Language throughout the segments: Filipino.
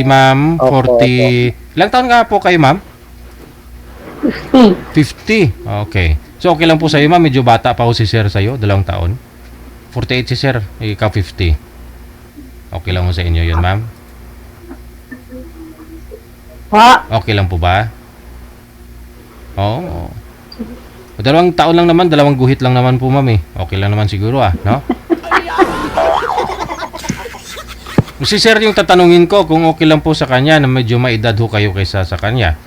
Ma'am, Opo, 40... Ilang taon nga po kayo, ma'am? 50. 50. Okay. So, okay lang po sa'yo, ma'am. Medyo bata pa ho si sir sa'yo. 2 taon. 48 si sir. Ikaw 50. Okay lang ho sa inyo yun, ma'am? Pa. Okay lang po ba? Oo. 2 taon lang naman. 2 guhit lang naman po, ma'am eh. Okay lang naman siguro no? Si sir yung tatanungin ko kung okay lang po sa kanya na medyo maedad ho kayo kaysa sa kanya.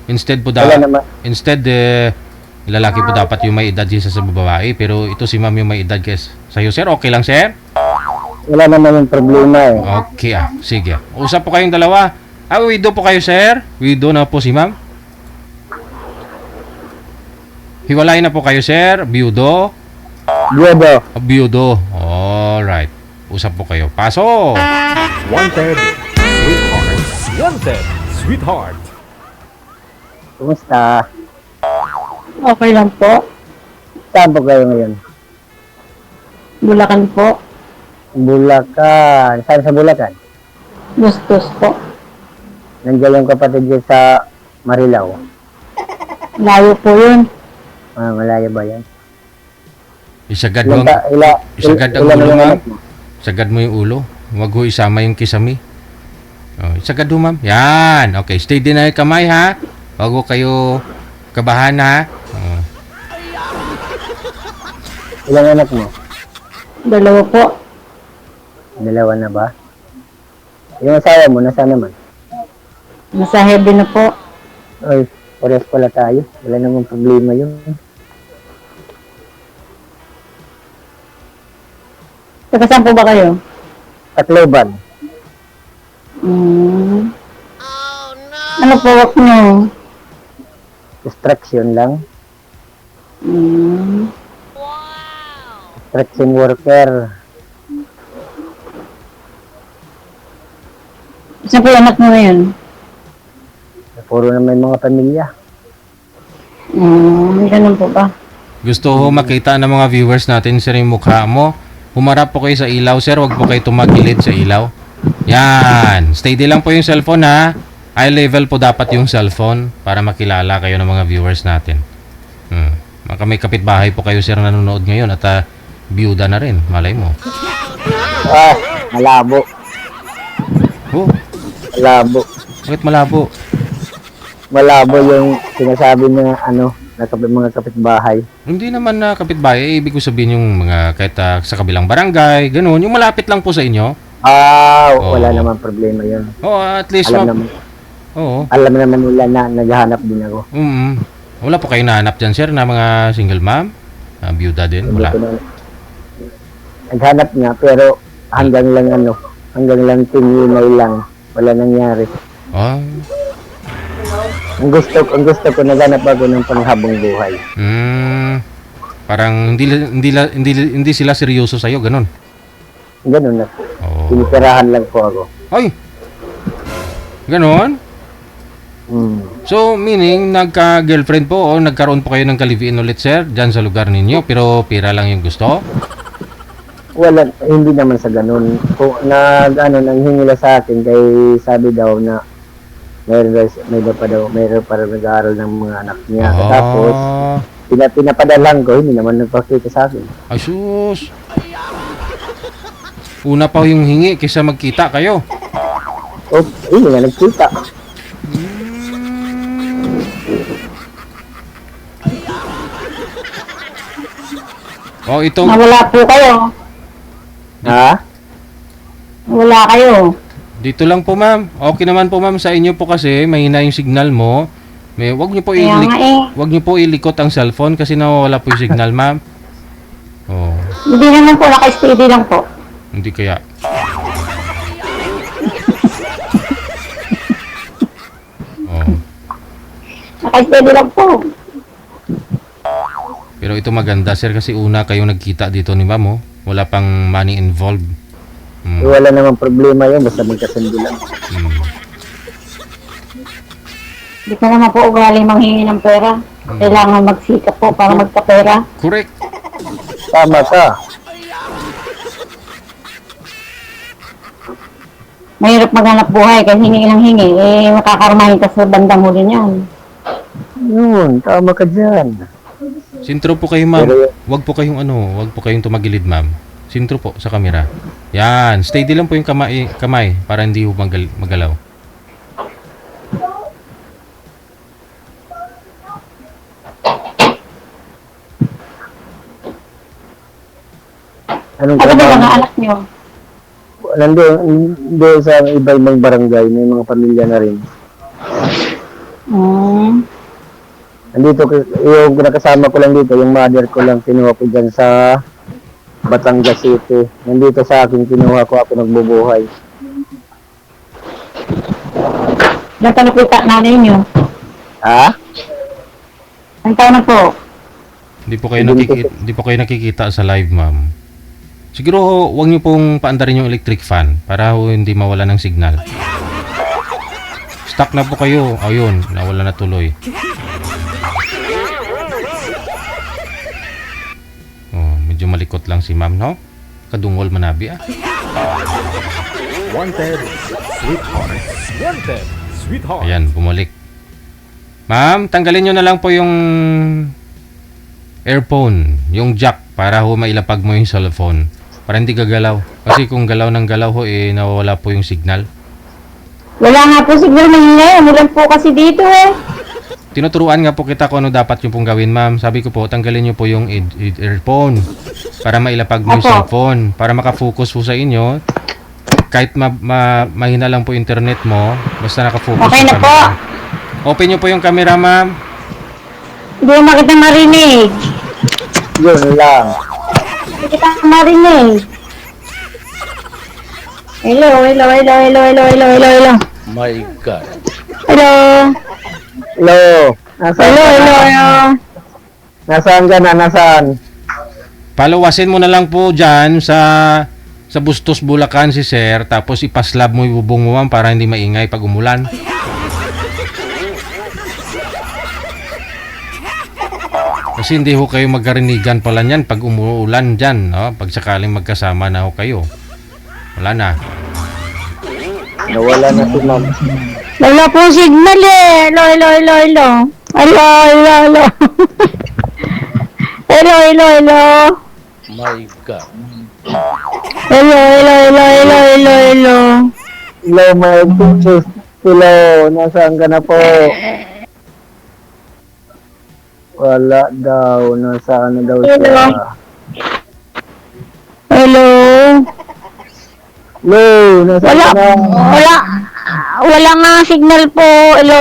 Instead po lalaki po dapat yung may edad kaysa sa babae, pero ito si ma'am yung may edad kaysa sa'yo, sir. Okay lang, sir? Wala naman yung problema eh. Okay, sige. Usap po kayong dalawa. Widow po kayo, sir? Widow na po si ma'am? Hiwalay na po kayo, sir? Biyudo? Biyudo. Biyudo. Alright. Usap po kayo. Pasok! Wanted, sweetheart. Wanted, sweetheart. Kumusta? Okay lang po. Saan po kayo ngayon? Bulacan po. Bulacan. Saan sa Bulacan? Bustos po. Nandiyan yung kapatid niya sa Marilao. Layo po yun. Malaya ba yan? Isagad mo isagad ang ulo, ma'am. Isagad mo yung ulo. Huwag ho isama yung kisami. Isagad ho, ma'am. Yan. Okay, steady na yung kamay, ha? Huwag ho kayo kabahan, ha? Ilang anak mo? 2 po. 2 na ba? Yung asawa mo, nasaan naman? Nasa heavy na po. Ay, parehas pala tayo. Wala namang problema yun. Taga saan po ba kayo? Tacloban. Ano po work nyo? Construction lang. Mm. Construction worker. Saan po yung anak mo ngayon? Puro na may mga pamilya. Ganun po ba? Gusto ho makita ng mga viewers natin, sir, yung mukha mo. Humarap po kayo sa ilaw, sir. Huwag po kayo tumagilid sa ilaw. Yan. Steady lang po yung cellphone, ha? Eye level po dapat yung cellphone para makilala kayo ng mga viewers natin. Baka may kapitbahay po kayo, sir, nanonood ngayon at biyuda na rin. Malay mo. Malabo. Oh, Malabo. bakit malabo? Malabo yung sinasabi ng mga kapitbahay. Hindi naman na kapitbahay. Ibig ko sabihin yung mga kahit sa kabilang barangay, ganun. Yung malapit lang po sa inyo. Wala naman problema yun. At least Alam naman nila na naghahanap din ako. Wala po kayo nahanap dyan, sir, na mga single mom? Byuda din? Wala. Naghanap nga, pero hanggang lang tinginay lang. Wala nangyari. Ang gusto ko naghanap ako ng panghabang buhay. Parang hindi sila seryoso sa'yo, ganun. Ganun na. Tinitirahan lang po ako. Ay! Ganon? So, meaning, nagka-girlfriend po o nagkaroon po kayo ng kaliviin ulit, sir, dyan sa lugar ninyo, pero pira lang yung gusto? Wala, hindi naman sa ganun. Kung nanghingila sa akin, kay sabi daw na mayroon pa daw nag-aaral ng mga anak niya. Tapos, pinapadalan ko, hindi naman nagpakita sa akin. Ay, sus! Una pa yung hingi kaysa magkita kayo. Hindi nga nagkita. Itong... Wala po kayo. Ha? Wala kayo. Dito lang po, ma'am. Okay naman po, ma'am, sa inyo po kasi mahina yung signal mo. Wag niyo po ilikot ang cellphone kasi nawawala po yung signal, ma'am. Hindi naman po, naka-steady lang po. Hindi kaya. Naka-steady lang po. Pero ito maganda, sir, kasi una kayong nagkita dito ni ma'am, wala pang money involved. Wala namang problema yun, basta magkasundo lang. Hindi ko naman po ugali manghingi ng pera. Kailangan magsikap po para magkapera. Correct. Tama ka. mahirap maghanap buhay kasi hingi lang hingi. Eh, makakarmahin ka sa bandang huli niyan. Yun, tama ka dyan. Sintro po kayo, ma'am. Pero- Wag po kayong tumagilid, ma'am. Sintro po sa camera. Yan, steady lang po yung kamay para hindi po magalaw. Anong Ano ba trabaho? mga anak niyo? Nandun sa iba-ibang barangay, may mga pamilya na rin. Nandito, yung nakasama ko lang dito, yung mother ko lang, kinuha ko dyan sa Batangas City. Nandito sa akin, kinuha ko, ako nagbubuhay. Ilang taon na po yung nanay niyo? Ha? Ang taon na po? Hindi po kayo nakikita sa live, ma'am. Siguro huwag niyo pong paandarin yung electric fan para hindi mawala ng signal. Stuck na po kayo. Ayun, nawala na tuloy. Oh, medyo malikot lang si ma'am, no? Kadungol manabi, ah. Wanted, sweetheart. Wanted, sweetheart. Ayan, bumalik. Ma'am, tanggalin nyo na lang po yung earphone, yung jack, para ho mailapag mo yung cellphone. Para hindi gagalaw. Kasi kung galaw ng galaw ho, nawawala po yung signal. Wala nga po signal mahingay. Umulan po kasi dito eh. Tinuturuan nga po kita kung ano dapat yung pong gawin, ma'am. Sabi ko po, tanggalin nyo po yung earphone para mailapag mo yung Opo. cellphone. Para makafocus po sa inyo. Kahit mahina lang po internet mo, basta nakafocus Okay sa na po. camera. Open nyo po yung camera, ma'am. Hindi mo makita marinig. Yun lang. Hindi kita marinig. Hello. My God. Hello. Hello. Hello. Nasaan ka na? Nasaan? Palawasin mo na lang po dyan sa Bustos, Bulacan si sir. Tapos ipaslab mo yung bubong mo, ma'am, para hindi maingay pag umulan. Kasi hindi ho kayo magkarinigan pala niyan pag umuulan dyan, no? Pag sakaling magkasama na ho kayo. Wala na. Nawala na si ma'am. Wala po signal eh. Hello. Hello. My God. Hello. Hello, my pictures. Hello, nasaan ka na po? Wala daw. Nasaan na daw siya? Hello. Hello, nasaan ka na? Wala nga signal po. Hello.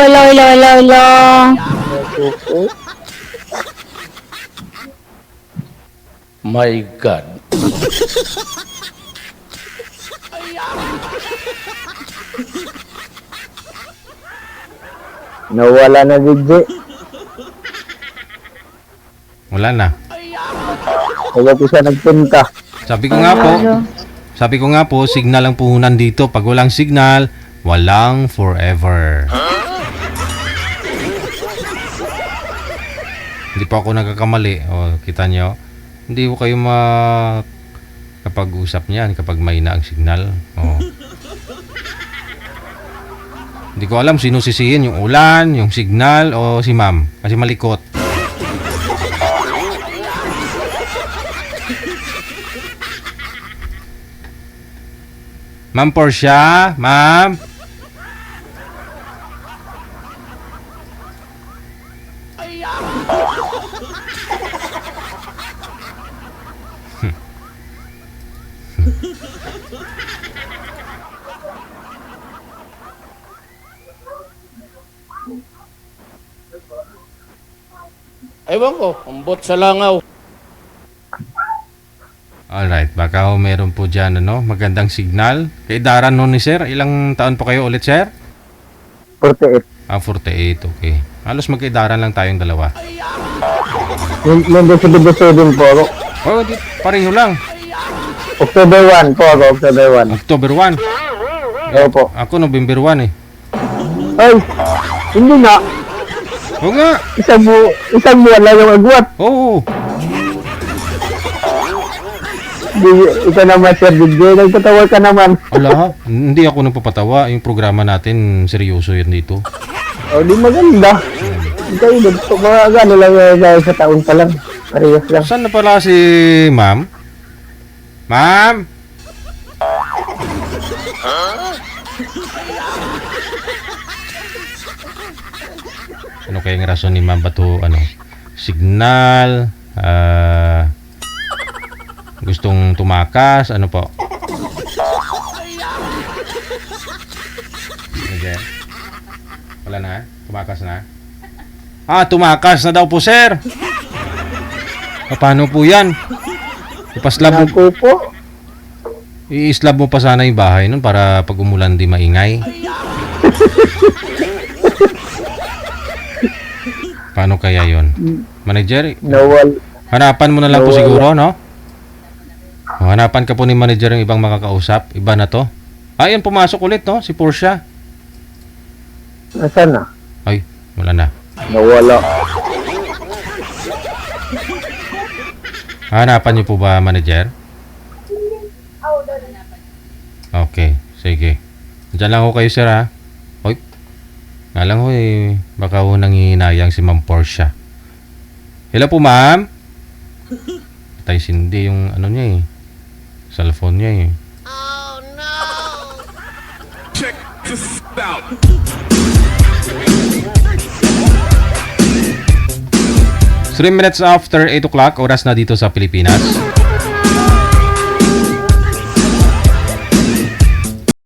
My God. Nawala na, DJ. Wala na. Kaya ko siya nagpunta. Sabi ko nga po, signal ang puhunan dito. Pag walang signal, walang forever. Hindi pa ako nagkakamali. O, kita nyo? Hindi ko kayo kapag-usap niyan kapag mahina ang signal. O. Hindi ko alam sino sisihin, yung ulan, yung signal, o si ma'am. Kasi malikot. Ma'am Portia, ma'am. Ewan ko, umbot sa langaw. Alright, baka meron po dyan magandang signal. Kay Daran ni sir, ilang taon po kayo ulit sir? 48. 48, okay. Halos magkaidaran lang tayong dalawa. Nandun sa Bidosodin po ako. Oh, pareho lang. October 1 po ako, October 1. October 1. Opo. Ako November 1 eh. Ay, hindi na. Oo nga. Isang buwan lang yung agwat. Oo. Ikaw naman, Sir DJ. Nagpatawa ka naman. Wala, hindi ako nagpapatawa. Yung programa natin, seryoso yan dito. O, di maganda. Ikaw, mga gano'n lang yan sa taon pa lang. Parehas lang. Saan na pala si ma'am? Ma'am? Ano kayang rason ni ma'am? Bato, ano? Signal? Gustong tumakas? Ano po? Okay. Wala na? Tumakas na? Tumakas na daw po, sir! Paano po yan? Ipaslab mo, Ako po. i-slab mo pa sana yung bahay nun para pag umulan di maingay. Paano kaya yon? Manager, Nawal. hanapan mo na lang po Nawala. siguro, no? Hanapan ka po ni manager yung ibang makakausap. Iba na to. Ayun, pumasok ulit, no? Si Portia. Nasaan na? Ay, wala na. Nawala. Hanapan niyo po ba, manager? Okay, sige. Diyan lang ho kayo, sir, ha? Hoy. Nga lang ho, eh. Baka ho nangihinayang si Ma'am Portia. Hello po, ma'am. Patay sindi yung ano niya, eh. Cellphone niya, eh. Check this out. 3 minutes after 8 o'clock, oras na dito sa Pilipinas.